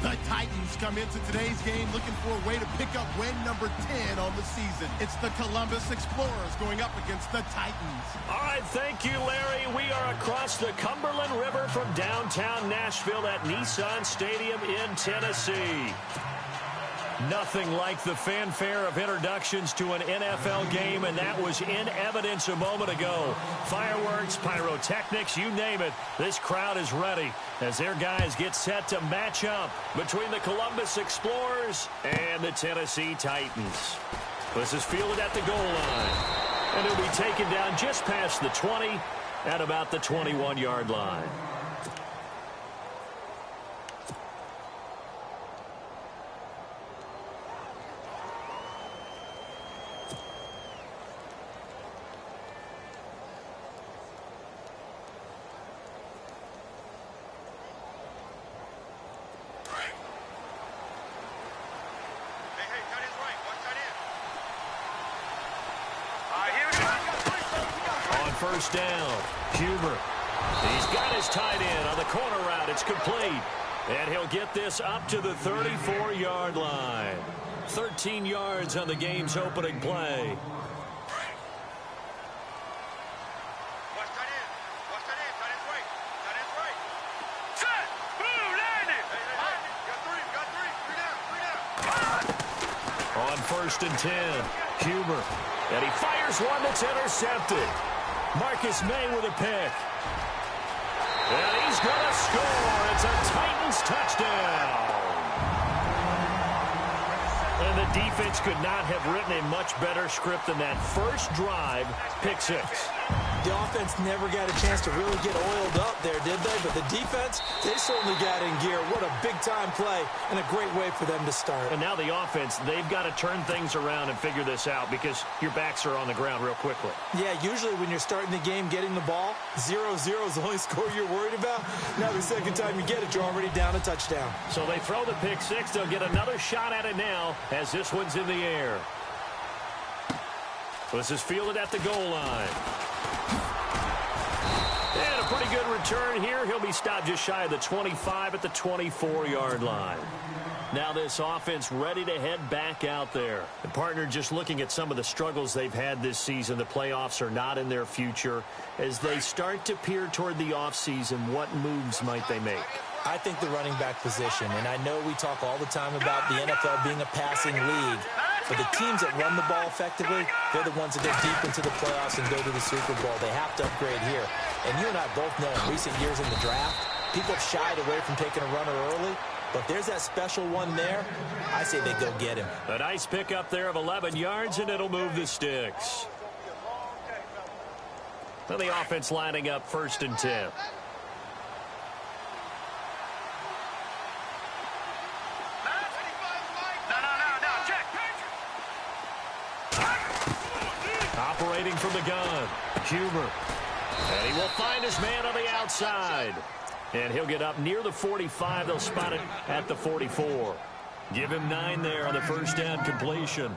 The Titans come into today's game looking for a way to pick up win number 10 on the season. It's the Columbus Explorers going up against the Titans. All right, thank you, Larry. We are across the Cumberland River from downtown Nashville at Nissan Stadium in Tennessee. Nothing like the fanfare of introductions to an NFL game, and that was in evidence a moment ago. Fireworks, pyrotechnics, you name it. This crowd is ready as their guys get set to match up between the Columbus Explorers and the Tennessee Titans. This is fielded at the goal line, and it'll be taken down just past the 20 at about the 21-yard line. First down, Huber. He's got his tight end on the corner route. It's complete. And he'll get this up to the 34-yard line. 13 yards on the game's opening play. On first and 10, Huber. And he fires one that's intercepted. Marcus May with a pick. And he's going to score. It's a Titans touchdown. And the defense could not have written a much better script than that first drive, pick six. The offense never got a chance to really get oiled up there, did they? But the defense, they certainly got in gear. What a big-time play and a great way for them to start. And now the offense, they've got to turn things around and figure this out because your backs are on the ground real quickly. Yeah, usually when you're starting the game getting the ball, 0-0 is the only score you're worried about. Now the second time you get it, you're already down a touchdown. So they throw the pick six. They'll get another shot at it now as this one's in the air. This is fielded at the goal line. And a pretty good return here. He'll be stopped just shy of the 25 at the 24-yard line. Now this offense ready to head back out there. The partner just looking at some of the struggles they've had this season. The playoffs are not in their future. As they start to peer toward the offseason, what moves might they make? I think the running back position, and I know we talk all the time about the NFL being a passing league, but the teams that run the ball effectively, they're the ones that go deep into the playoffs and go to the Super Bowl. They have to upgrade here. And you and I both know in recent years in the draft, people have shied away from taking a runner early, but there's that special one there. I say they go get him. A nice pickup there of 11 yards, and it'll move the sticks. Now the offense lining up first and 10. Operating from the gun, Huber. And he will find his man on the outside. And he'll get up near the 45. They'll spot it at the 44. Give him 9 there on the first down completion.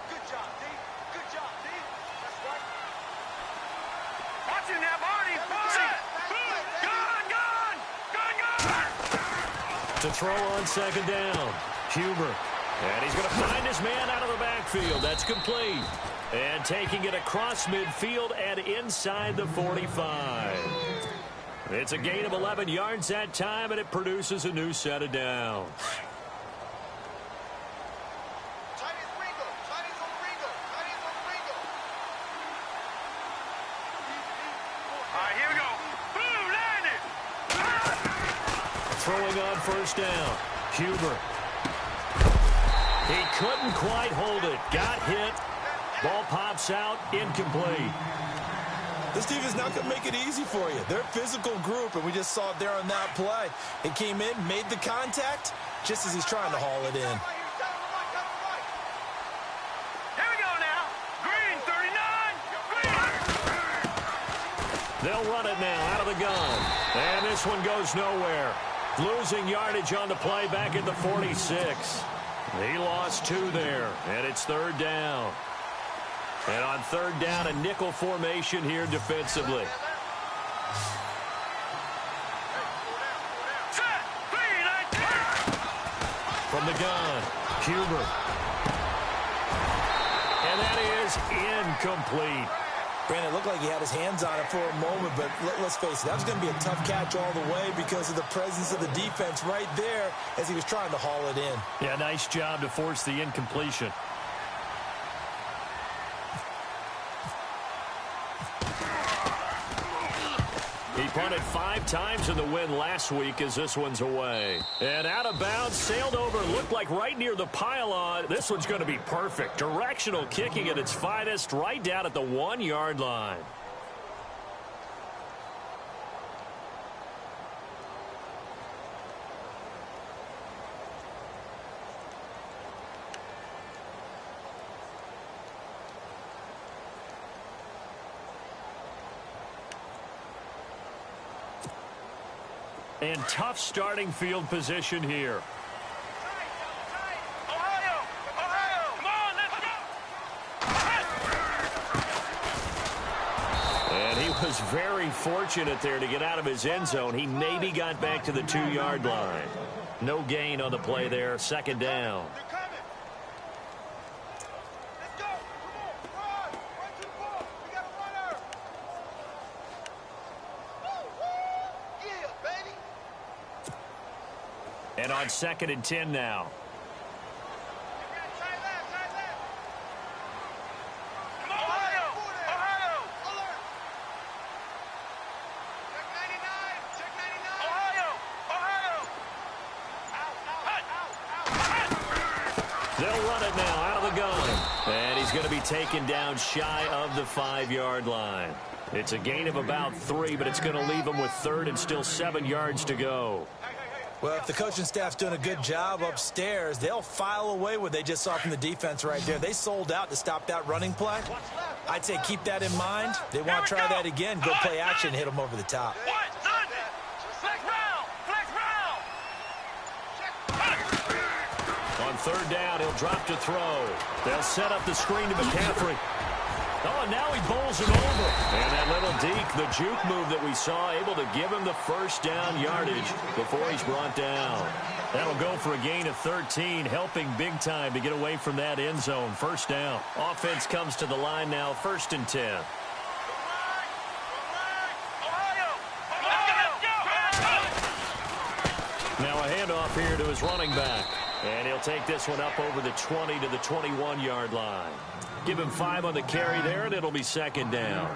Good job, D. Good job, D. That's right. Watch him now, Barney. Gun. To throw on second down, Huber. And he's going to find his man out of the backfield. That's complete. And taking it across midfield and inside the 45. It's a gain of 11 yards that time, and it produces a new set of downs. All right, here we go. Boom, landed. Throwing on first down, Huber. He couldn't quite hold it. Got hit. Ball pops out. Incomplete. This team is not going to make it easy for you. They're a physical group, and we just saw it there on that play. It came in, made the contact, just as he's trying to haul it in. Here we go now. Green, 39. Green. They'll run it now out of the gun. And this one goes nowhere. Losing yardage on the play back at the 46. He lost 2 there, and it's third down. And on third down, a nickel formation here defensively. From the gun, Huber. And that is incomplete. Brandon, it looked like he had his hands on it for a moment, but let's face it, that was going to be a tough catch all the way because of the presence of the defense right there as he was trying to haul it in. Yeah, nice job to force the incompletion. He punted 5 times in the win last week as this one's away. And out of bounds, sailed over, looked like right near the pylon. This one's going to be perfect. Directional kicking at its finest, right down at the 1-yard line. And tough starting field position here. Ohio! Ohio! Come on, let's go! And he was very fortunate there to get out of his end zone. He maybe got back to the 2-yard line. No gain on the play there. Second down. They're coming! Let's go! Come on! Run to the ball! We got a runner! Woo! Yeah, baby! And on 2nd and 10 now. Side left, side left! Come on, Ohio! Ohio! Alert! Check 99! Check 99! Ohio! Ohio! Out, out, out, out! They'll run it now out of the gun. And he's going to be taken down shy of the 5-yard line. It's a gain of about 3, but it's going to leave him with 3rd and still 7 yards to go. Well, if the coaching staff's doing a good job upstairs, they'll file away what they just saw from the defense right there. They sold out to stop that running play. I'd say keep that in mind. They want to try that again. Go play action, hit them over the top. Flex round! Flex round! On 3rd down, he'll drop to throw. They'll set up the screen to McCaffrey. Oh, and now he bowls it over. And that little deke, the juke move that we saw, able to give him the 1st down yardage before he's brought down. That'll go for a gain of 13, helping big time to get away from that end zone. 1st down. Offense comes to the line now, 1st and 10. Now a handoff here to his running back. And he'll take this one up over the 20 to the 21-yard line. Give him 5 on the carry there, and it'll be 2nd down.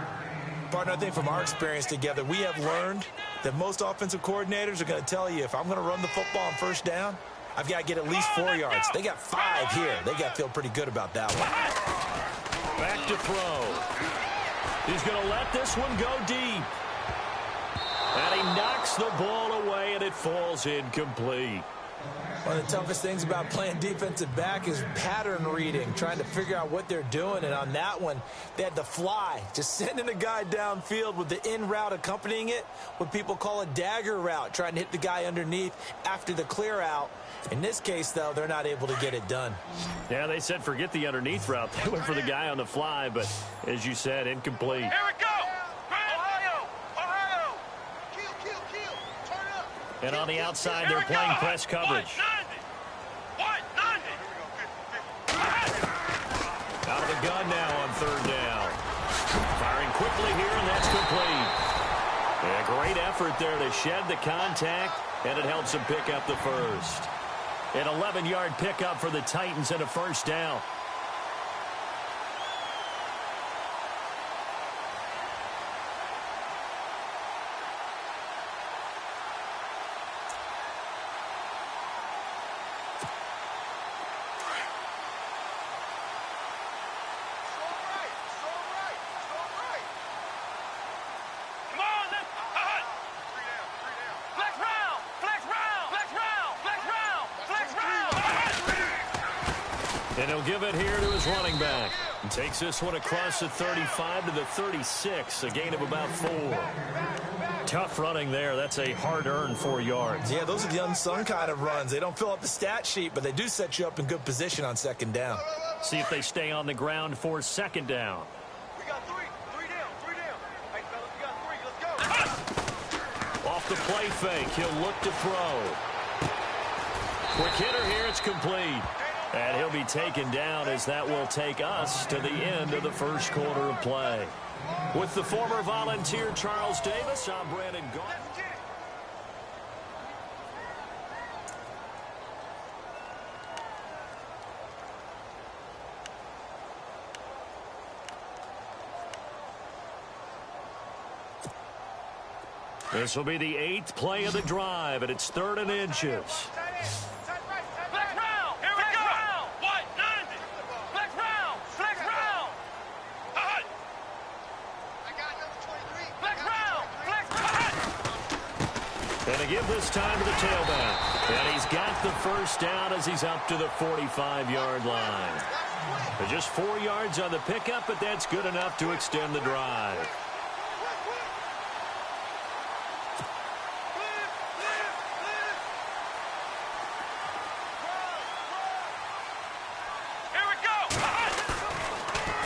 Partner, I think from our experience together, we have learned that most offensive coordinators are going to tell you, if I'm going to run the football on 1st down, I've got to get at least 4 yards. They got 5 here. They got to feel pretty good about that one. Back to throw. He's going to let this one go deep. And he knocks the ball away, and it falls incomplete. One of the toughest things about playing defensive back is pattern reading, trying to figure out what they're doing. And on that one, they had to fly, just sending a guy downfield with the in route accompanying it, what people call a dagger route, trying to hit the guy underneath after the clear out. In this case, though, they're not able to get it done. Yeah, they said forget the underneath route. They went for the guy on the fly, but as you said, incomplete. Here we go! Ohio! Ohio! Kill! Turn up! And on the outside, they're playing press coverage. Out of the gun now on 3rd down. Firing quickly here, and that's complete. A great effort there to shed the contact, and it helps him pick up the 1st. An 11-yard pickup for the Titans and a 1st down. And he'll give it here to his running back. And takes this one across the 35 to the 36, a gain of about 4. Tough running there. That's a hard-earned 4 yards. Yeah, those are the unsung kind of runs. They don't fill up the stat sheet, but they do set you up in good position on 2nd down. See if they stay on the ground for 2nd down. We got 3 down. Hey, fellas, we got 3. Let's go. Off the play fake, he'll look to throw. Quick hitter here. It's complete. And he'll be taken down as that will take us to the end of the first quarter of play. With the former Volunteer Charles Davis, I'm Brandon Gault. This will be the 8th play of the drive, and it's 3rd and inches. And to give this time to the tailback. And he's got the first down as he's up to the 45-yard line. Just 4 yards on the pickup, but that's good enough to extend the drive.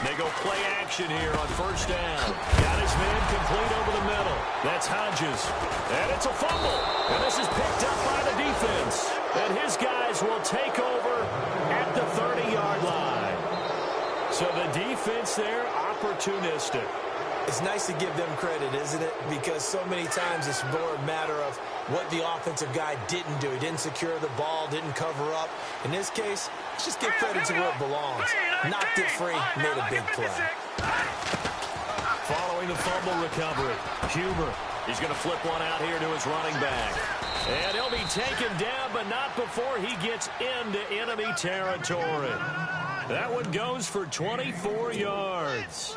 They go play action here on first down. Got his man complete over the middle. That's Hodges. And it's a fumble. And this is picked up by the defense. And his guys will take over at the 30-yard line. So the defense there, opportunistic. It's nice to give them credit, isn't it? Because so many times it's more a matter of what the offensive guy didn't do. He didn't secure the ball, didn't cover up. In this case, let's just give credit to where it belongs. Knocked it free, made a big play. Following the fumble recovery, Huber. He's going to flip one out here to his running back. And he'll be taken down, but not before he gets into enemy territory. That one goes for 24 yards.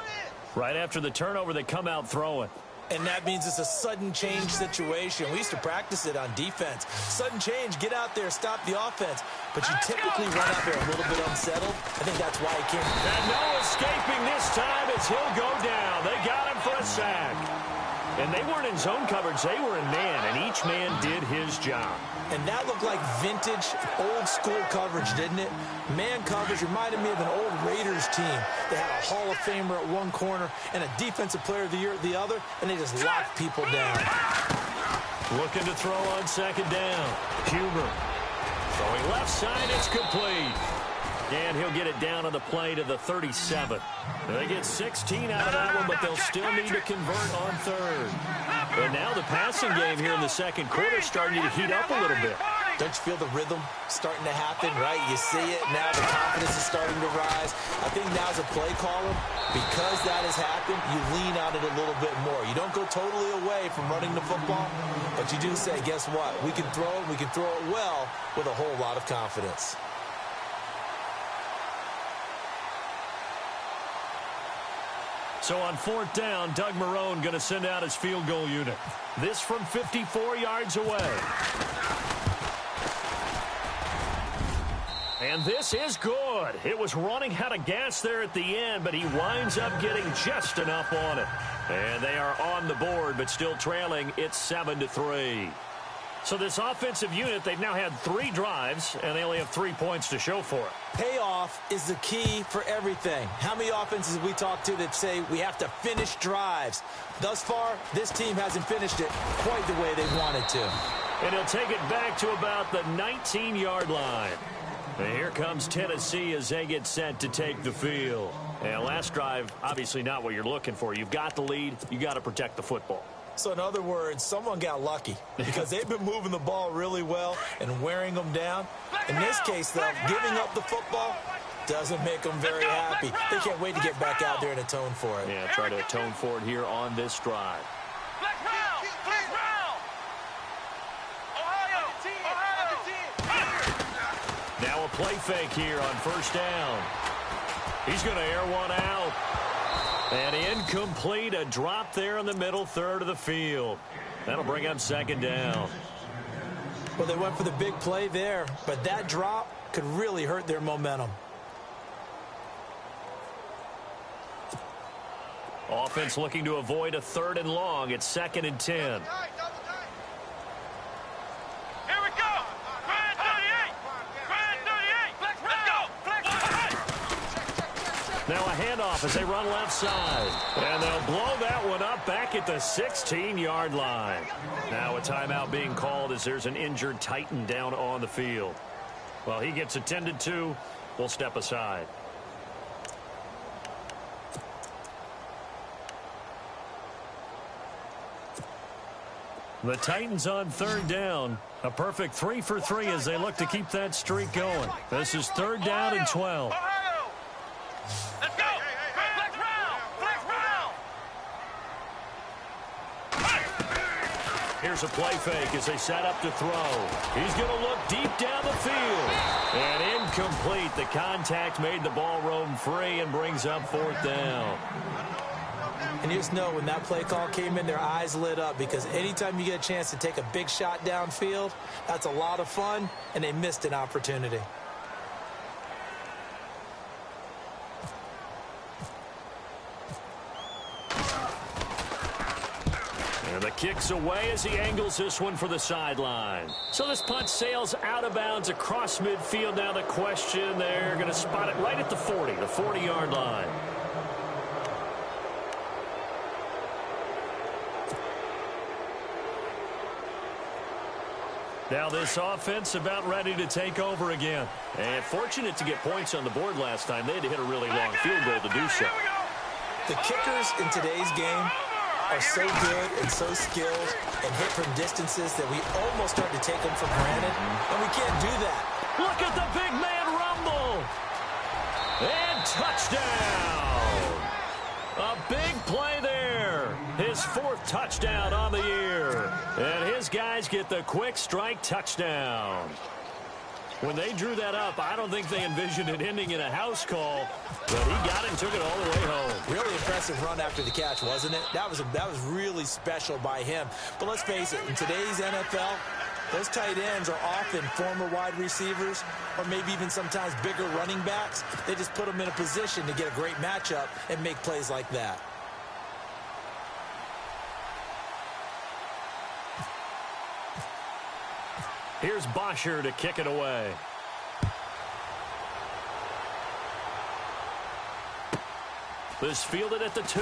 Right after the turnover, they come out throwing. And that means it's a sudden change situation. We used to practice it on defense. Sudden change, get out there, stop the offense. But you typically run out there a little bit unsettled. I think that's why he came. And no escaping this time as he'll go down. They got him for a sack. And they weren't in zone coverage. They were in man, and each man did his job. And that looked like vintage, old-school coverage, didn't it? Man coverage reminded me of an old Raiders team. They had a Hall of Famer at one corner and a Defensive Player of the Year at the other, and they just locked people down. Looking to throw on second down. Huber. Throwing left side, it's complete. And he'll get it down on the play to the 37. They get 16 out of that one, but they'll still need to convert on third. And now the passing game here in the second quarter is starting to heat up a little bit. Don't you feel the rhythm starting to happen, right? You see it. Now the confidence is starting to rise. I think now as a play caller, because that has happened, you lean on it a little bit more. You don't go totally away from running the football, but you do say, guess what? We can throw it. We can throw it well with a whole lot of confidence. So on fourth down, Doug Marrone going to send out his field goal unit. This from 54 yards away. And this is good. It was running out of gas there at the end, but he winds up getting just enough on it. And they are on the board, but still trailing. It's 7-3. So this offensive unit, they've now had 3 drives, and they only have 3 points to show for it. Payoff is the key for everything. How many offenses have we talked to that say we have to finish drives? Thus far, this team hasn't finished it quite the way they wanted to. And he'll take it back to about the 19-yard line. And here comes Tennessee as they get set to take the field. And last drive, obviously not what you're looking for. You've got the lead. You got to protect the football. So in other words, someone got lucky because they've been moving the ball really well and wearing them down. In this case, though, giving up the football doesn't make them very happy. They can't wait to get back out there and atone for it. Yeah, try to atone for it here on this drive. Now a play fake here on first down. He's going to air one out. And incomplete, a drop there in the middle third of the field. That'll bring up second down. Well, they went for the big play there, but that drop could really hurt their momentum. Offense looking to avoid a 3rd and long. It's 2nd and 10. Now a handoff as they run left side. And they'll blow that one up back at the 16-yard line. Now a timeout being called as there's an injured Titan down on the field. Well, he gets attended to. We'll step aside. The Titans on third down. A perfect 3 for 3 as they look to keep that streak going. This is third down and 12. Let's go! Flex round! Flex round! Here's a play fake as they set up to throw. He's going to look deep down the field. And incomplete. The contact made the ball roam free and brings up fourth down. And you just know when that play call came in, their eyes lit up, because anytime you get a chance to take a big shot downfield, that's a lot of fun, and they missed an opportunity. And the kick's away as he angles this one for the sideline. So this punt sails out of bounds across midfield. Now the question, they're going to spot it right at the 40, the 40-yard line. Now this offense about ready to take over again. And fortunate to get points on the board last time. They had to hit a really long field goal to do so. The kickers in today's game are so good and so skilled and hit from distances that we almost start to take them for granted, and we can't do that. Look at the big man rumble. And touchdown. A big play there. His fourth touchdown on the year. And his guys get the quick strike touchdown. When they drew that up, I don't think they envisioned it ending in a house call, but he got it and took it all the way home. Really impressive run after the catch, wasn't it? That was really special by him. But let's face it, in today's NFL, those tight ends are often former wide receivers or maybe even sometimes bigger running backs. They just put them in a position to get a great matchup and make plays like that. Here's Bosher to kick it away. This fielded at the 2.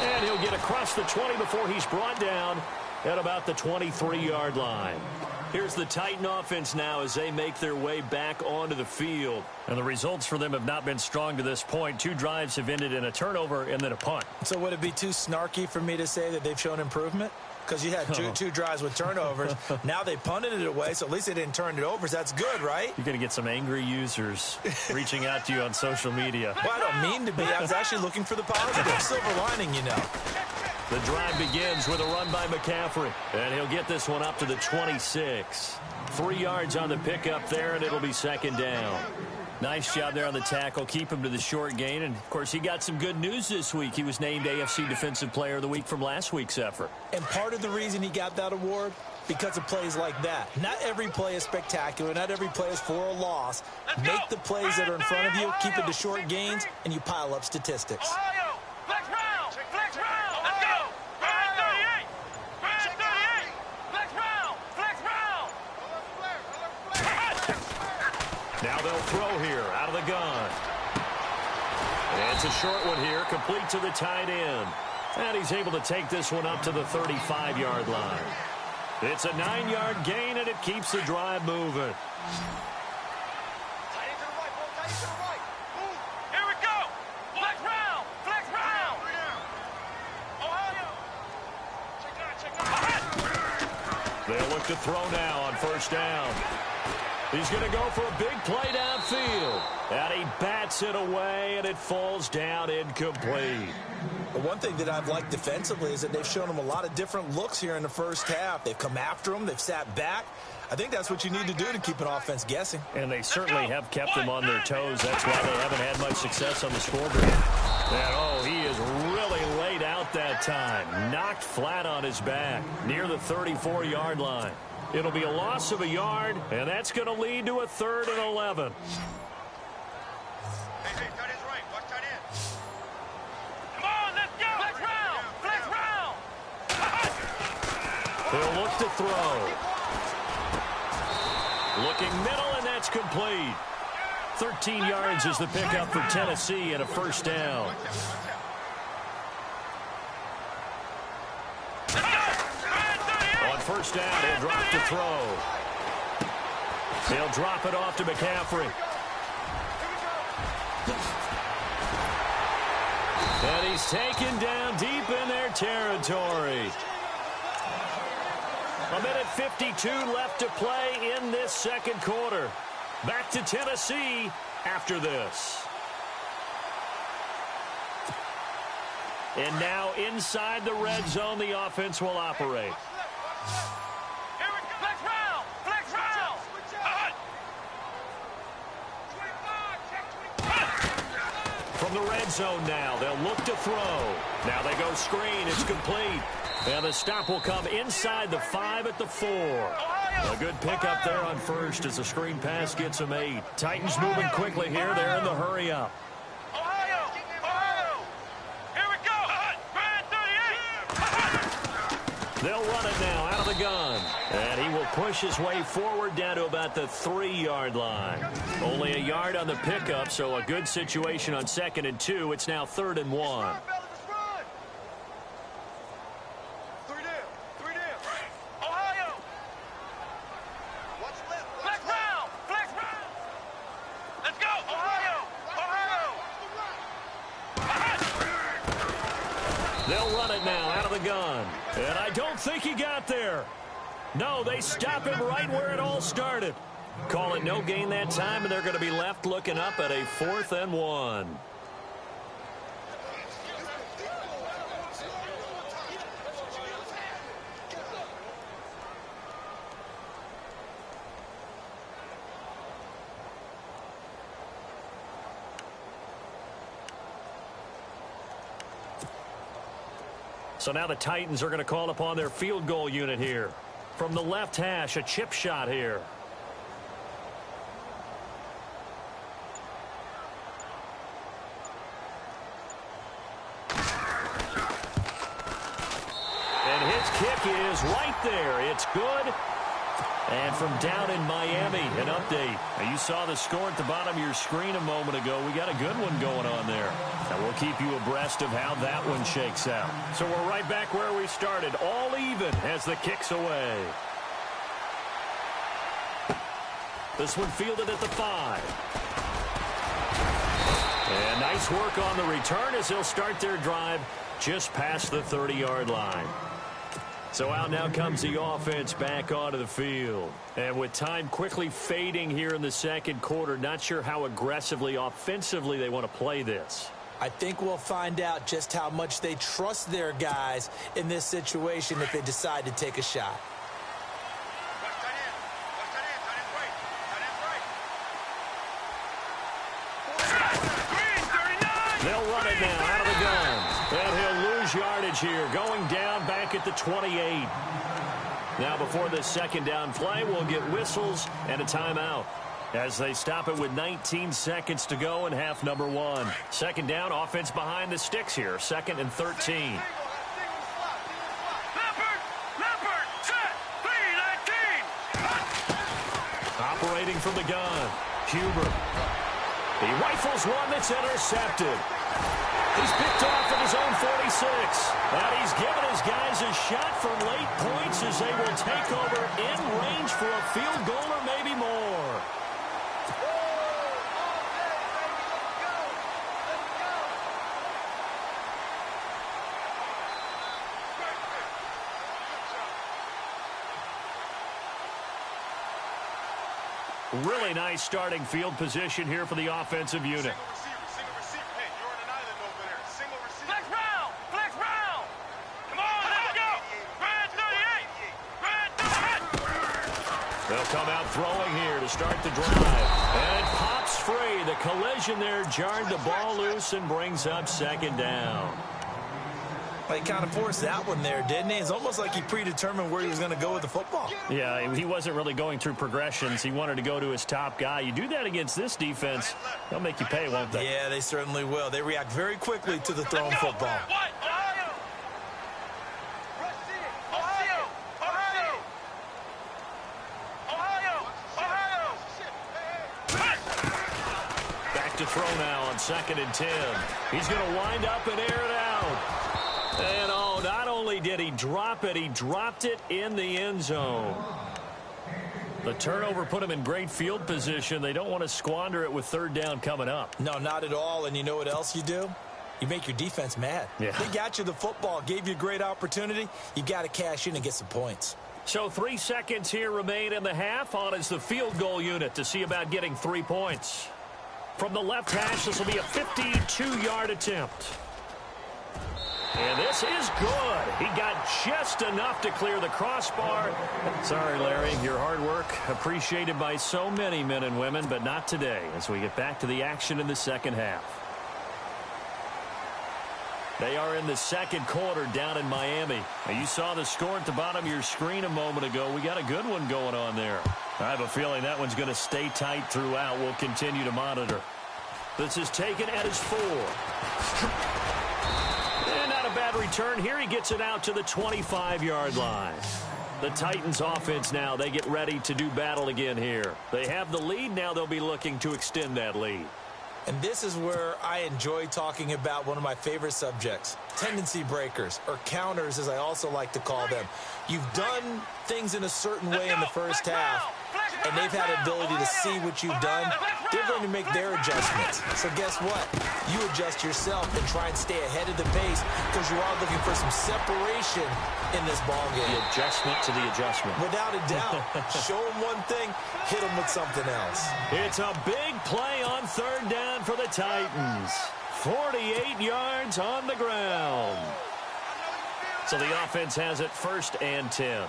And he'll get across the 20 before he's brought down at about the 23-yard line. Here's the Titan offense now as they make their way back onto the field. And the results for them have not been strong to this point. 2 drives have ended in a turnover and then a punt. So would it be too snarky for me to say that they've shown improvement? Because you had two drives with turnovers. Now they punted it away, so at least they didn't turn it over. So that's good, right? You're going to get some angry users reaching out to you on social media. Well, I don't mean to be. I was actually looking for the positive. Silver lining, you know. The drive begins with a run by McCaffrey. And he'll get this one up to the 26. 3 yards on the pickup there, and it'll be second down. Nice job there on the tackle. Keep him to the short gain. And, of course, he got some good news this week. He was named AFC Defensive Player of the Week from last week's effort. And part of the reason he got that award, because of plays like that. Not every play is spectacular. Not every play is for a loss. Make the plays that are in front of you, keep it to short gains, and you pile up statistics. Ohio! Flex round! Flex round! Let's go! Brand 38! Brand 38! Flex round! Flex round! Now they'll throw here out of the gun. And it's a short one here, complete to the tight end. And he's able to take this one up to the 35-yard line. It's a 9-yard gain, and it keeps the drive moving. Tight end to the right, ball. Tight end to the right. Move. Here we go. Flex round. Flex round. Ohio. Check out. They'll look to throw now on first down. He's going to go for a big play downfield. And he bats it away, and it falls down incomplete. The one thing that I've liked defensively is that they've shown him a lot of different looks here in the first half. They've come after him. They've sat back. I think that's what you need to do to keep an offense guessing. And they certainly have kept them on their toes. That's why they haven't had much success on the scoreboard. And, oh, he is really laid out that time. Knocked flat on his back near the 34-yard line. It'll be a loss of a yard, and that's going to lead to a 3rd and 11. Hey, tight end's right. Watch tight end. Come on, let's go. Flex round. Flex round. He'll look to throw. Looking middle, and that's complete. 13 yards is the pickup for Tennessee and a first down. On first down, he'll drop to throw. He'll drop it off to McCaffrey. And he's taken down deep in their territory. 1:52 left to play in this second quarter. Back to Tennessee after this. And now inside the red zone, the offense will operate. Here we go. Flex round. Flex round. From the red zone now, they'll look to throw. Now they go screen. It's complete. And the stop will come inside the 5 at the 4. A good pickup there on first as the screen pass gets them 8. Titans moving quickly here. They're in the hurry up. Ohio. Here we go. Brand 38. They'll run it now out of the gun. And he will push his way forward down to about the 3-yard line. Only a yard on the pickup, so a good situation on 2nd and 2. It's now 3rd and 1. They'll run it now out of the gun. And I don't think he got there. No, they stop him right where it all started. Call it no gain that time, and they're going to be left looking up at a 4th and 1. So now the Titans are going to call upon their field goal unit here. From the left hash, a chip shot here. And his kick is right there. It's good. And from down in Miami, an update. Now, you saw the score at the bottom of your screen a moment ago. We got a good one going on there. And we'll keep you abreast of how that one shakes out. So we're right back where we started, all even as the kick's away. This one fielded at the 5. And nice work on the return as they'll start their drive just past the 30-yard line. So out now comes the offense back onto the field. And with time quickly fading here in the second quarter, not sure how aggressively, offensively they want to play this. I think we'll find out just how much they trust their guys in this situation if they decide to take a shot. They'll run it now out of the gun. And he'll lose yardage here, going down back at the 28. Now before this second down play, we'll get whistles and a timeout as they stop it with 19 seconds to go in half number 1. Second down, offense behind the sticks here, 2nd and 13. Operating from the gun, Huber. He rifles one that's intercepted. He's picked off at his own 46. And he's given his guys a shot for late points as they will take over in range for a field goal or maybe more. Really nice starting field position here for the offensive unit. Single receiver. Hey, you're on an island over there. Single receiver. Flex round. Flex round. Come on, let's go. Brand 38. They'll come out throwing here to start the drive. And it pops free. The collision there jarred the ball loose and brings up second down. He kind of forced that one there, didn't he? It's almost like he predetermined where he was going to go with the football. Yeah, he wasn't really going through progressions. He wanted to go to his top guy. You do that against this defense, they'll make you pay, won't they? Yeah, they certainly will. They react very quickly to the thrown football. What? Ohio. Ohio. Ohio. Ohio. Back to throw now on 2nd and 10. He's going to wind up and air it out. And, oh, not only did he drop it, he dropped it in the end zone. The turnover put them in great field position. They don't want to squander it with third down coming up. No, not at all. And you know what else you do? You make your defense mad. Yeah. They got you the football, gave you a great opportunity. You got to cash in and get some points. So 3 seconds here remain in the half. On is the field goal unit to see about getting 3 points. From the left hash, this will be a 52-yard attempt. And this is good. He got just enough to clear the crossbar. Sorry, Larry, your hard work appreciated by so many men and women, but not today as we get back to the action in the second half. They are in the second quarter down in Miami. Now, you saw the score at the bottom of your screen a moment ago. We got a good one going on there. I have a feeling that one's going to stay tight throughout. We'll continue to monitor. This is taken at his 4. And not a bad return here. He gets it out to the 25-yard line. The Titans offense now, they get ready to do battle again here. They have the lead. Now they'll be looking to extend that lead. And this is where I enjoy talking about one of my favorite subjects, tendency breakers, or counters as I also like to call them. You've done things in a certain way in the first half, and they've had an ability to see what you've done. They're going to make their adjustments. So guess what? You adjust yourself and try and stay ahead of the pace because you are looking for some separation in this ball game. The adjustment to the adjustment. Without a doubt. Show them one thing, hit them with something else. It's a big play on third down for the Titans. 48 yards on the ground. So the offense has it 1st and 10.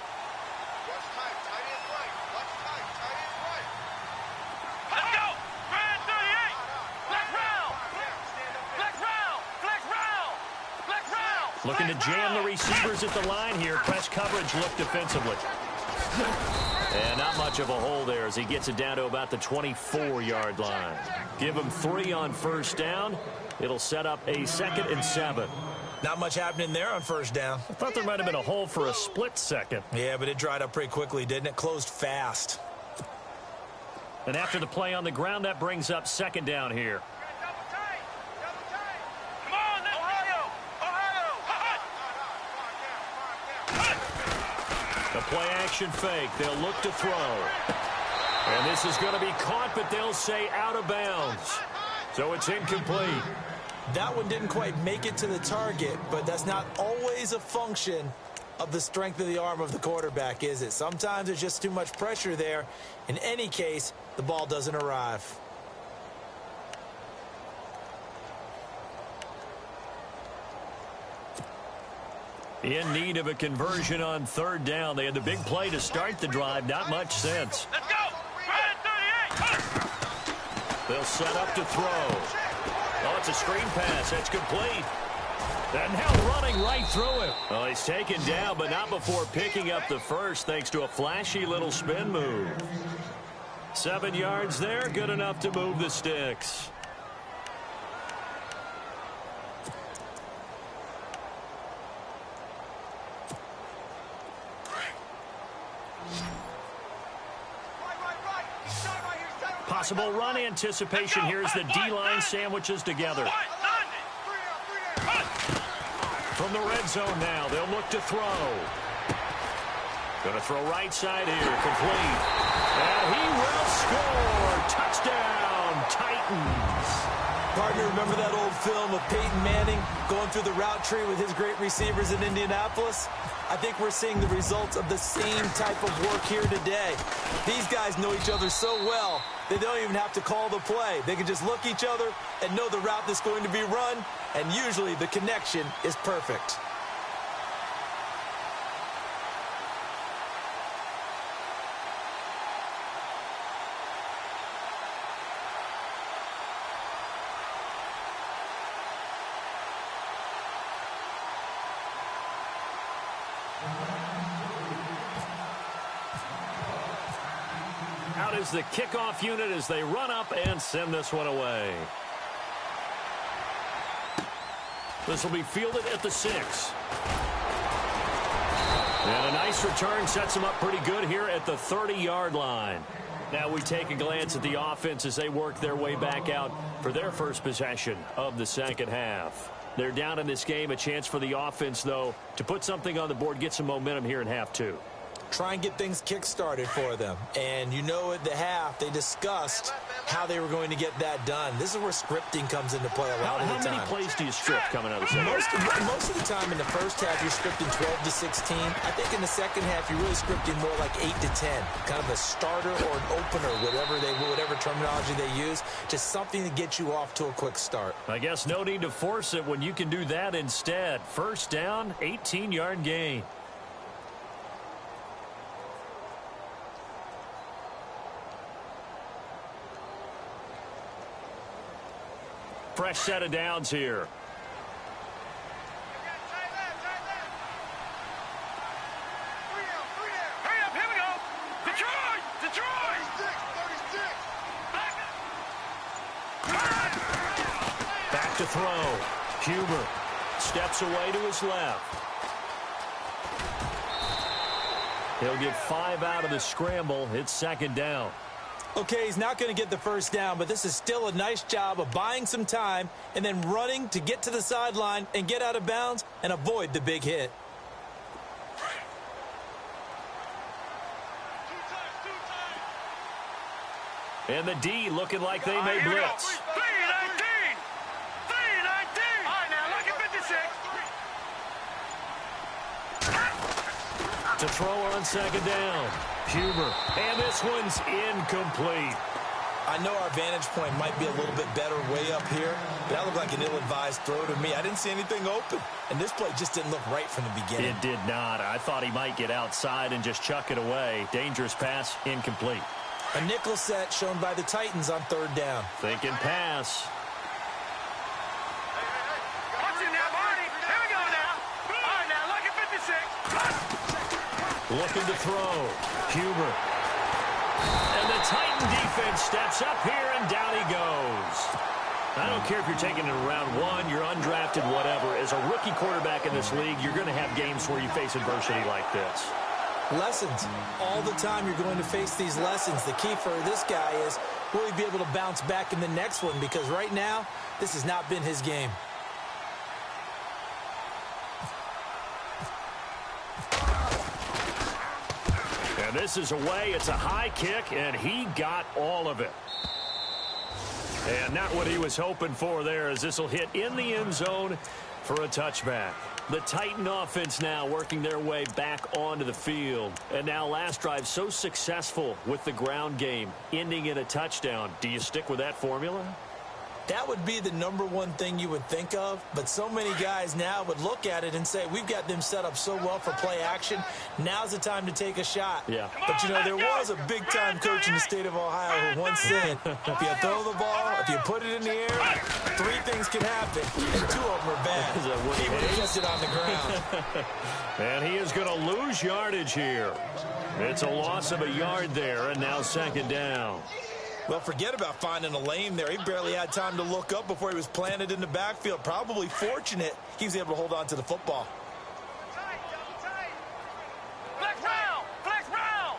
Looking to jam the receivers at the line here. Press coverage look defensively. And not much of a hole there as he gets it down to about the 24-yard line. Give him 3 on 1st down. It'll set up a 2nd and 7. Not much happening there on 1st down. I thought there might have been a hole for a split second. Yeah, but it dried up pretty quickly, didn't it? Closed fast. And after the play on the ground, that brings up 2nd down here. The play action fake. They'll look to throw. And this is going to be caught, but they'll say out of bounds. So it's incomplete. That one didn't quite make it to the target, but that's not always a function of the strength of the arm of the quarterback, is it? Sometimes there's just too much pressure there. In any case, the ball doesn't arrive. In need of a conversion on 3rd down. They had the big play to start the drive. Not much sense. Let's go! Ryan 38! They'll set up to throw. Oh, it's a screen pass. That's complete. And now running right through him. Oh, he's taken down, but not before picking up the first thanks to a flashy little spin move. 7 yards there. Good enough to move the sticks. Possible run anticipation here as the D-line sandwiches together. From the red zone now, they'll look to throw. Going to throw right side here, complete. And he will score. Touchdown, Titans. Partner, remember that old film of Peyton Manning going through the route tree with his great receivers in Indianapolis? I think we're seeing the results of the same type of work here today. These guys know each other so well, they don't even have to call the play. They can just look each other and know the route that's going to be run, and usually the connection is perfect. Out is the kickoff unit as they run up and send this one away. This will be fielded at the 6. And a nice return sets them up pretty good here at the 30-yard line. Now we take a glance at the offense as they work their way back out for their first possession of the second half. They're down in this game. A chance for the offense, though, to put something on the board, get some momentum here in half 2. try and get things kick-started for them. And you know at the half, they discussed how they were going to get that done. This is where scripting comes into play a lot of the time. How many plays do you script coming out of the second? Most of the time in the first half, you're scripting 12 to 16. I think in the second half, you're really scripting more like 8 to 10. Kind of a starter or an opener, whatever terminology they use. Just something to get you off to a quick start. I guess no need to force it when you can do that instead. First down, 18-yard gain. Fresh set of downs here. Hurry up, here we go. Detroit! Detroit! 36. Back to throw. Huber steps away to his left. He'll get 5 out of the scramble. It's second down. Okay, he's not going to get the first down, but this is still a nice job of buying some time and then running to get to the sideline and get out of bounds and avoid the big hit. And the D looking like they may blitz. 3-19! 3-19! All right, now, look at 56. To throw on second down. Huber. And this one's incomplete. I know our vantage point might be a little bit better way up here, but that looked like an ill-advised throw to me. I didn't see anything open, and this play just didn't look right from the beginning. It did not. I thought he might get outside and just chuck it away. Dangerous pass, incomplete. A nickel set shown by the Titans on third down. Thinking pass. Watch it now, Barney. Here we go now. All right, now, look at 56. Looking to throw. Huber. And the Titan defense steps up here, and down he goes. I don't care if you're taking it in round 1, you're undrafted, whatever. As a rookie quarterback in this league, you're going to have games where you face adversity like this. Lessons. All the time you're going to face these lessons. The key for this guy is will he be able to bounce back in the next one, because right now, this has not been his game. And this is away. It's a high kick, and he got all of it. And not what he was hoping for there, as this will hit in the end zone for a touchback. The Titan offense now working their way back onto the field. And now last drive so successful with the ground game, ending in a touchdown. Do you stick with that formula? That would be the #1 thing you would think of, but so many guys now would look at it and say, we've got them set up so well for play action. Now's the time to take a shot. Yeah. But, you know, there was a big-time coach in the state of Ohio who once said, if you throw the ball, if you put it in the air, 3 things can happen, and 2 of them are bad. He would have kept it on the ground. And he is going to lose yardage here. It's a loss of a yard there, and now second down. Well, forget about finding a lane there. He barely had time to look up before he was planted in the backfield. Probably fortunate he was able to hold on to the football. Flex round! Flex round!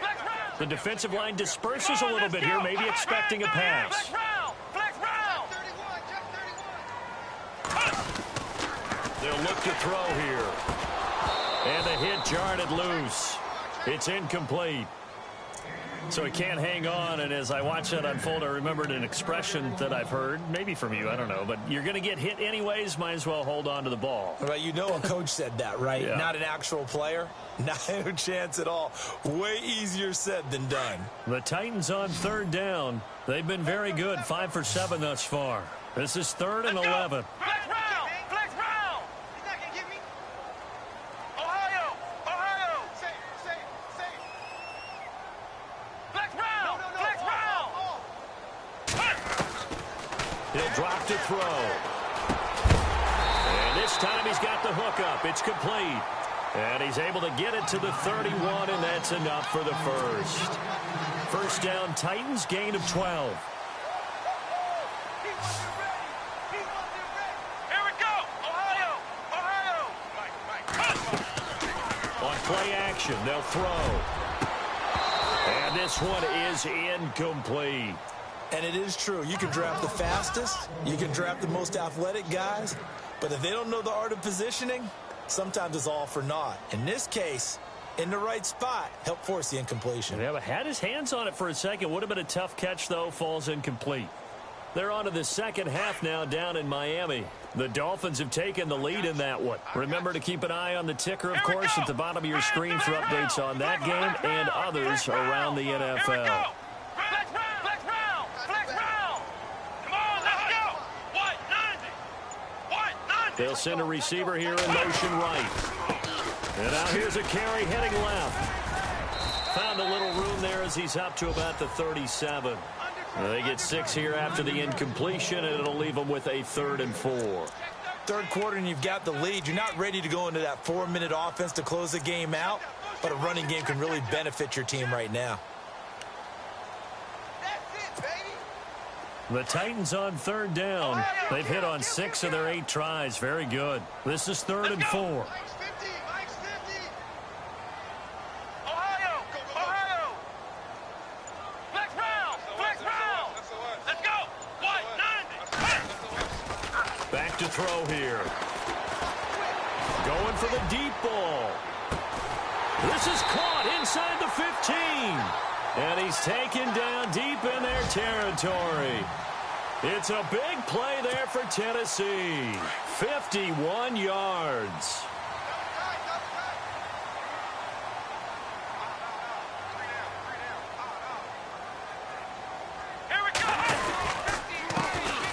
Flex round! The defensive line disperses a little bit here, maybe expecting a pass. Flex round! Flex round! 31, They'll look to throw here. And the hit jarred loose. It's incomplete. So he can't hang on, and as I watch that unfold, I remembered an expression that I've heard, maybe from you, I don't know, but you're going to get hit anyways, might as well hold on to the ball. Well, you know a coach said that, right? Yeah. Not an actual player. No chance at all. Way easier said than done. The Titans on third down. They've been very good, 5 for 7 thus far. This is 3rd and 11. Flex round! Flex round! He's not going to get me. Ohio! Ohio! Safe. Flex round! Flex round! He'll drop to throw. And this time he's got the hook up. It's complete. And he's able to get it to the 31, and that's enough for the first. First down, Titans, gain of 12. Here we go! Ohio! On play action, they'll throw. And this one is incomplete. And it is true. You can draft the fastest. You can draft the most athletic guys. But if they don't know the art of positioning, sometimes it's all for naught. In this case, in the right spot. Help force the incompletion. Yeah, but had his hands on it for a second. Would have been a tough catch, though. Falls incomplete. They're on to the second half now down in Miami. The Dolphins have taken the lead in that one. Remember to keep an eye on the ticker, of course, at the bottom of your screen for updates on that game and others around the NFL. They'll send a receiver here in motion right. And now here's a carry heading left. Found a little room there as he's up to about the 37. They get 6 here after the incompletion, and it'll leave them with a 3rd and 4. Third quarter, and you've got the lead. You're not ready to go into that 4-minute offense to close the game out, but a running game can really benefit your team right now. The Titans on 3rd down. They've hit on 6 of their 8 tries. Very good. This is 3rd and 4. Back to throw here. Going for the deep ball. This is caught inside the 15. And he's taken down deep in their territory. It's a big play there for Tennessee. 51 yards.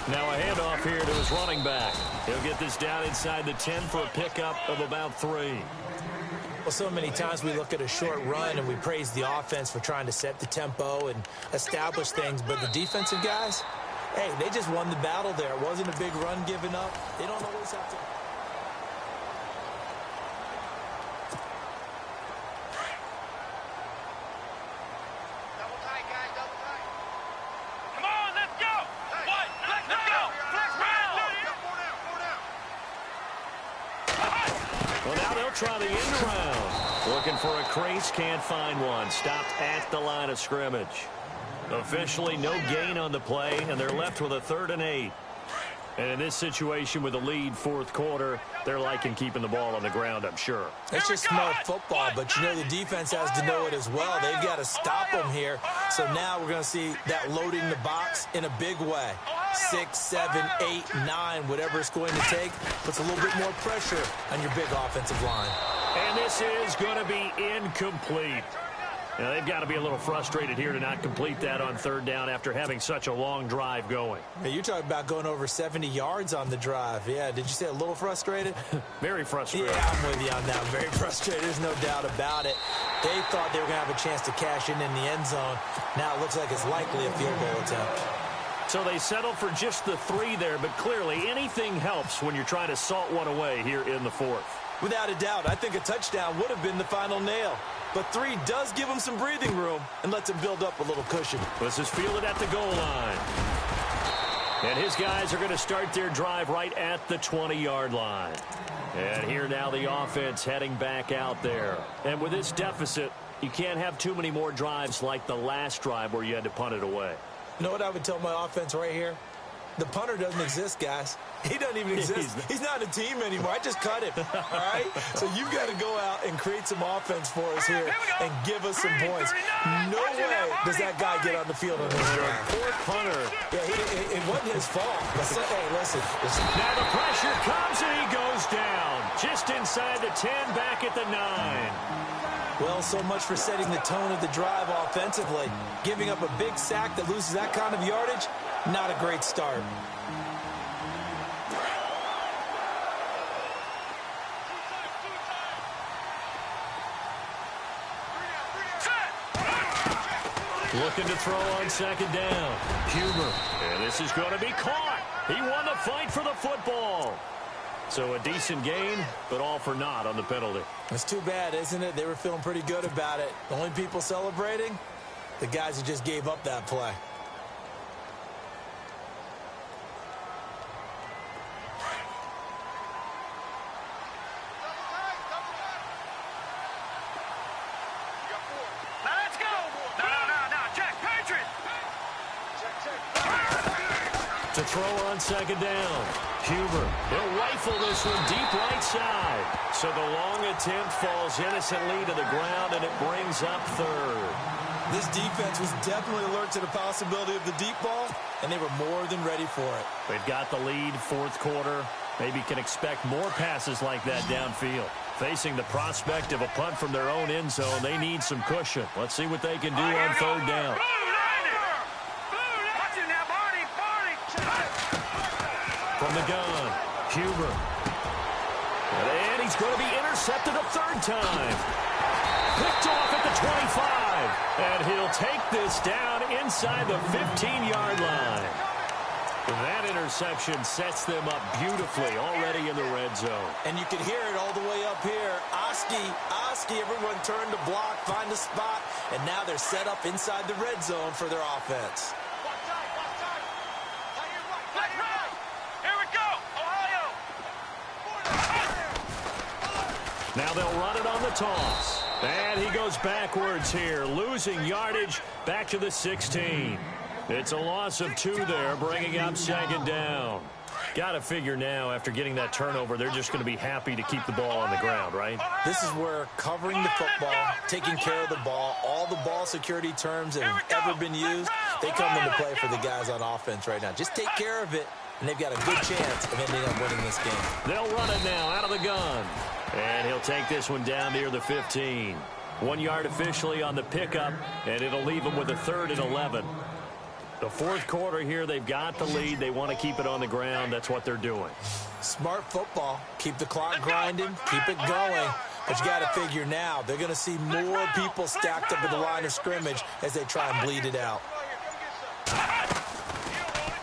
Now a handoff here to his running back. He'll get this down inside the 10 for a pickup of about 3. Well, so many times we look at a short run and we praise the offense for trying to set the tempo and establish things, but the defensive guys, hey, they just won the battle there. It wasn't a big run given up. They don't always have to. Try the end around. Looking for a crease, can't find one. Stopped at the line of scrimmage. Officially no gain on the play, and they're left with a 3rd and 8. And in this situation with a lead 4th quarter, they're liking keeping the ball on the ground, I'm sure. It's just smart football, but you know the defense has to know it as well. They've got to stop them here. So now we're going to see that loading the box in a big way. 6, 7, 8, 9, whatever it's going to take, puts a little bit more pressure on your big offensive line. And this is going to be incomplete. Now, they've got to be a little frustrated here to not complete that on 3rd down after having such a long drive going. Hey, you're talking about going over 70 yards on the drive. Yeah, did you say a little frustrated? Very frustrated. Yeah, I'm with you on that. Very frustrated. There's no doubt about it. They thought they were going to have a chance to cash in the end zone. Now it looks like it's likely a field goal attempt. So they settled for just the 3 there, but clearly anything helps when you're trying to salt one away here in the 4th. Without a doubt, I think a touchdown would have been the final nail. But 3 does give him some breathing room and lets him build up a little cushion. This is fielded at the goal line. And his guys are going to start their drive right at the 20-yard line. And here now the offense heading back out there. And with this deficit, you can't have too many more drives like the last drive where you had to punt it away. You know what I would tell my offense right here? The punter doesn't exist, guys. He doesn't even exist. He's not a team anymore. I just cut him, all right? So you've got to go out and create some offense for us here and give us some points. No way does that guy get on the field on this drive. Poor punter. Yeah, it wasn't his fault. Hey, listen. Now the pressure comes and he goes down. Just inside the 10, back at the 9. Well, so much for setting the tone of the drive offensively. Giving up a big sack that loses that kind of yardage, not a great start. Looking to throw on 2nd down. Huber. And this is going to be caught. He won the fight for the football. So a decent gain, but all for naught on the penalty. It's too bad, isn't it? They were feeling pretty good about it. The only people celebrating, the guys who just gave up that play. Let's go! No, Jack, Patriot! To throw on second down. Huber, he'll rifle this one deep right side. So the long attempt falls innocently to the ground, and it brings up third. This defense was definitely alert to the possibility of the deep ball, and they were more than ready for it. They've got the lead, fourth quarter. Maybe can expect more passes like that downfield. Facing the prospect of a punt from their own end zone, they need some cushion. Let's see what they can do on third down. From the gun, Huber. And he's going to be intercepted a third time. Picked off at the 25. And he'll take this down inside the 15-yard line. That interception sets them up beautifully already in the red zone. And you can hear it all the way up here. Oski, everyone turned to block, find a spot, and now they're set up inside the red zone for their offense. Now they'll run it on the toss. And he goes backwards here, losing yardage back to the 16. It's a loss of 2 there, bringing up second down. Got to figure now, after getting that turnover, they're just going to be happy to keep the ball on the ground, right? This is where covering the football, taking care of the ball, all the ball security terms that have ever been used, they come into play for the guys on offense right now. Just take care of it, and they've got a good chance of ending up winning this game. They'll run it now out of the gun. And he'll take this one down near the 15. 1 yard officially on the pickup, and it'll leave him with a 3rd and 11. The fourth quarter here, they've got the lead. They want to keep it on the ground. That's what they're doing. Smart football. Keep the clock grinding. Keep it going. But you got to figure now, they're going to see more people stacked up at the line of scrimmage as they try and bleed it out.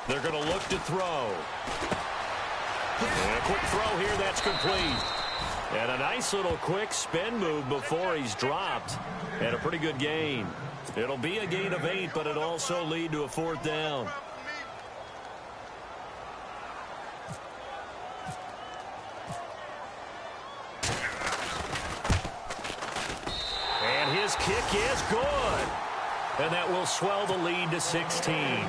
They're going to look to throw. And a quick throw here. That's complete. And a nice little quick spin move before he's dropped. And a pretty good gain. It'll be a gain of 8, but it'll also lead to a 4th down. And his kick is good. And that will swell the lead to 16.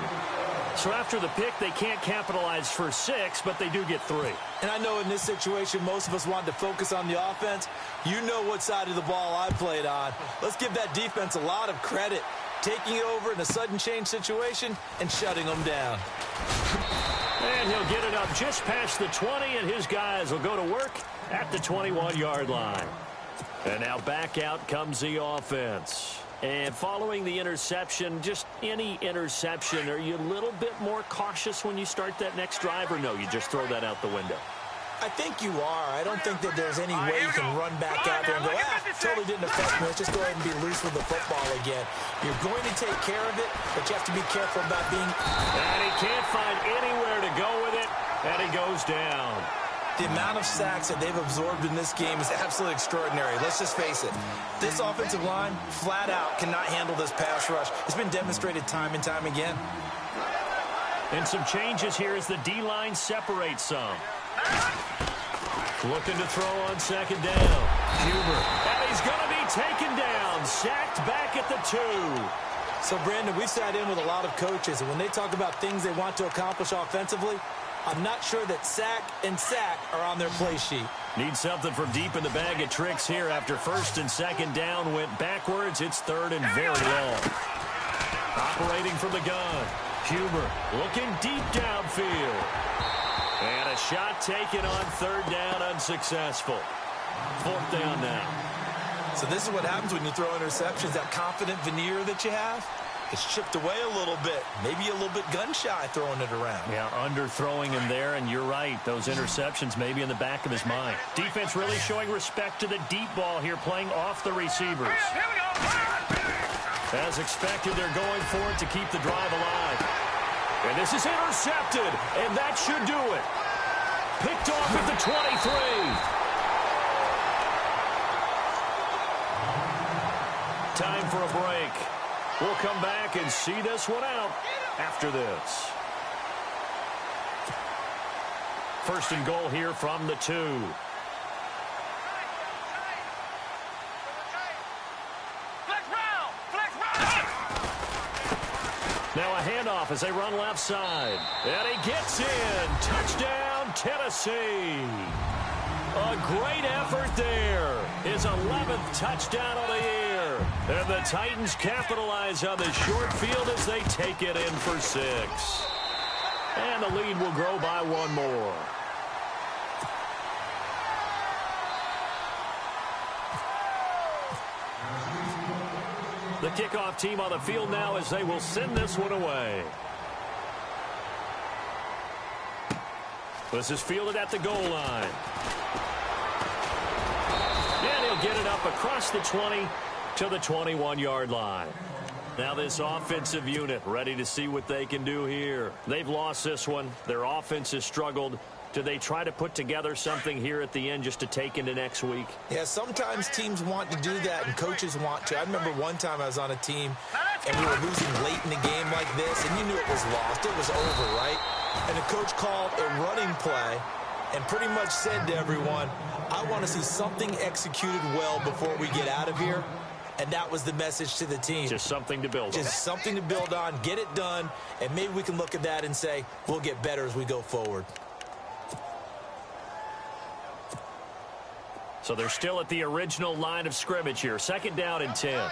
So after the pick, they can't capitalize for 6, but they do get 3. And I know in this situation, most of us want to focus on the offense. You know what side of the ball I played on. Let's give that defense a lot of credit. Taking it over in a sudden change situation and shutting them down. And he'll get it up just past the 20, and his guys will go to work at the 21-yard line. And now back out comes the offense. And following the interception, just any interception, are you a little bit more cautious when you start that next drive, or no, you just throw that out the window? I think you are. I don't think that there's any way you can run back out there and go, totally didn't affect me. Let's just go ahead and be loose with the football again. You're going to take care of it, but you have to be careful about being... And he can't find anywhere to go with it, and he goes down. The amount of sacks that they've absorbed in this game is absolutely extraordinary. Let's just face it. This offensive line, flat out, cannot handle this pass rush. It's been demonstrated time and time again. And some changes here as the D-line separates some. Looking to throw on second down. Huber. And he's going to be taken down. Sacked back at the 2. So, Brandon, we've sat in with a lot of coaches, and when they talk about things they want to accomplish offensively, I'm not sure that sack and sack are on their play sheet. Need something from deep in the bag of tricks here. After 1st and 2nd down went backwards, it's 3rd and very long. Operating from the gun. Huber looking deep downfield. And a shot taken on 3rd down, unsuccessful. 4th down now. So this is what happens when you throw interceptions. That confident veneer that you have, it's chipped away a little bit. Maybe a little bit gun-shy throwing it around. Yeah, underthrowing him there, and you're right. Those interceptions may be in the back of his mind. Defense really showing respect to the deep ball here, playing off the receivers. As expected, they're going for it to keep the drive alive. And this is intercepted, and that should do it. Picked off at the 23. Time for a break. We'll come back and see this one out after this. 1st and goal here from the 2. Now a handoff as they run left side. And he gets in. Touchdown, Tennessee. A great effort there. His 11th touchdown of the year. And the Titans capitalize on the short field as they take it in for 6. And the lead will grow by 1 more. The kickoff team on the field now as they will send this one away. This is fielded at the goal line. And he'll get it up across the 20 to the 21-yard line. Now this offensive unit ready to see what they can do here. They've lost this one. Their offense has struggled. Do they try to put together something here at the end just to take into next week? Yeah, sometimes teams want to do that and coaches want to. I remember one time I was on a team and we were losing late in the game like this, and you knew it was lost. It was over, right? And the coach called a running play and pretty much said to everyone, I want to see something executed well before we get out of here. And that was the message to the team. Just something to build on. Just something to build on, get it done, and maybe we can look at that and say, we'll get better as we go forward. So they're still at the original line of scrimmage here. 2nd down and 10.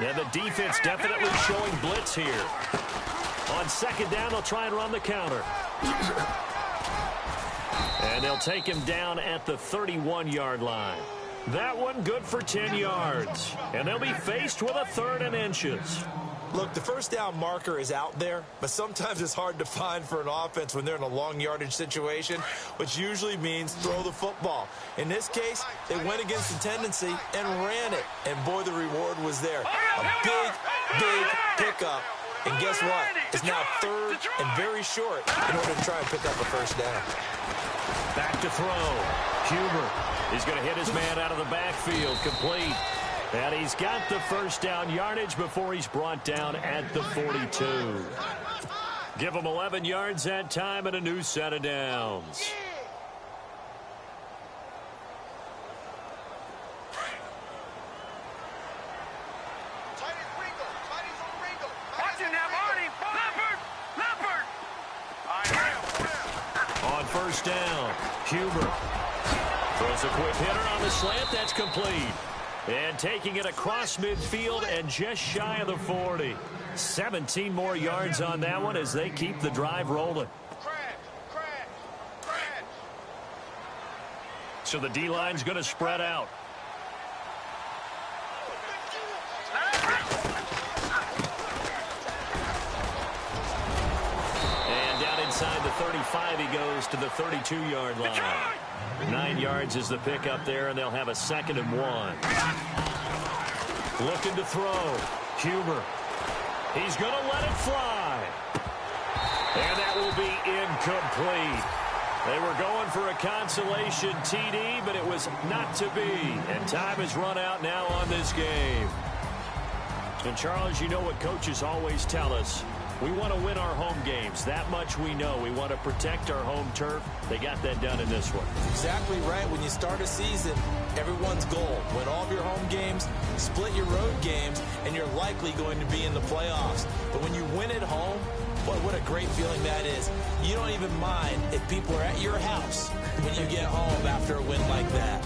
And the defense definitely showing blitz here. On 2nd down, they'll try and run the counter. And they'll take him down at the 31-yard line. That one good for 10 yards. And they'll be faced with a 3rd and inches. Look, the first down marker is out there, but sometimes it's hard to find for an offense when they're in a long yardage situation, which usually means throw the football. In this case, they went against the tendency and ran it, and boy, the reward was there. A big, big pickup, and guess what? It's now 3rd and very short in order to try and pick up a first down. Back to throw. Huber is going to hit his man out of the backfield, complete. And he's got the first down yardage before he's brought down at the 42. Give him 11 yards that time and a new set of downs. On first down, Huber throws a quick hitter on the slant. That's complete. And taking it across midfield and just shy of the 40. 17 more yards on that one as they keep the drive rolling. So the D-line's going to spread out. And down inside the 35, he goes to the 32-yard line. 9 yards is the pickup there, and they'll have a 2nd and 1. Looking to throw. Huber. He's going to let it fly. And that will be incomplete. They were going for a consolation TD, but it was not to be. And time has run out now on this game. And, Charles, you know what coaches always tell us. We want to win our home games. That much we know. We want to protect our home turf. They got that done in this one. Exactly right. When you start a season, everyone's goal, win all of your home games, split your road games, and you're likely going to be in the playoffs. But when you win at home, boy, what a great feeling that is. You don't even mind if people are at your house when you get home after a win like that.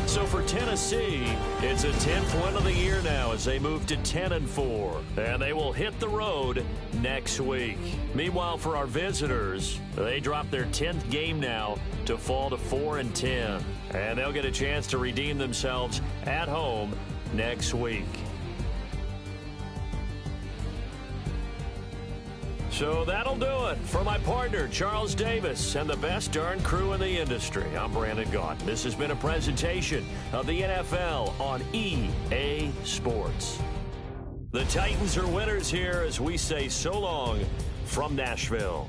So for Tennessee, it's a 10th win of the year now as they move to 10-4. And they will hit the road next week. Meanwhile, for our visitors, they drop their 10th game now to fall to 4-10. And they'll get a chance to redeem themselves at home next week. So that'll do it for my partner, Charles Davis, and the best darn crew in the industry. I'm Brandon Gaunt. This has been a presentation of the NFL on EA Sports. The Titans are winners here as we say so long from Nashville.